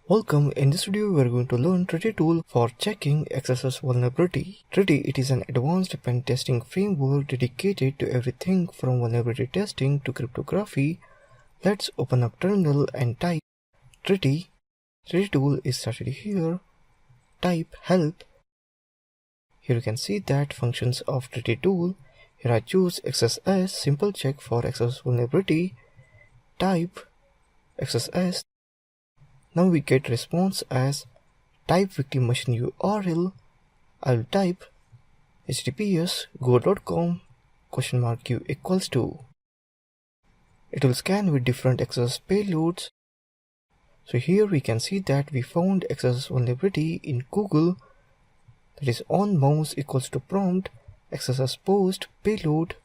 Welcome. In this video, we are going to learn Trity tool for checking XSS vulnerability. Trity, it is an advanced pen testing framework dedicated to everything from vulnerability testing to cryptography. Let's open up terminal and type Trity. Trity tool is started here. Type help. Here you can see that functions of Trity tool. Here I choose XSS simple check for XSS vulnerability. Type XSS. Now we get response as type victim machine URL. I'll type https go.com $q equals to. It will scan with different XSS payloads. So here we can see that we found XSS vulnerability in Google, that is on mouse equals to prompt XSS post payload.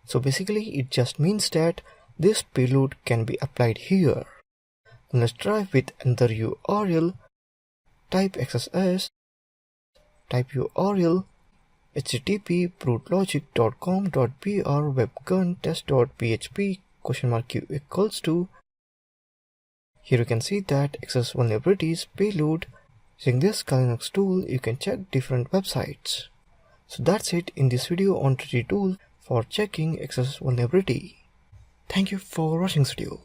So basically it just means that this payload can be applied here. Let's try with another URL. Type XSS, type URL http prootlogic.com.br webgun test.php $q equals to. Here you can see that XSS vulnerabilities payload. Using this Linux tool, you can check different websites. So that's it in this video on Trity tool for checking XSS vulnerability. Thank you for watching this video.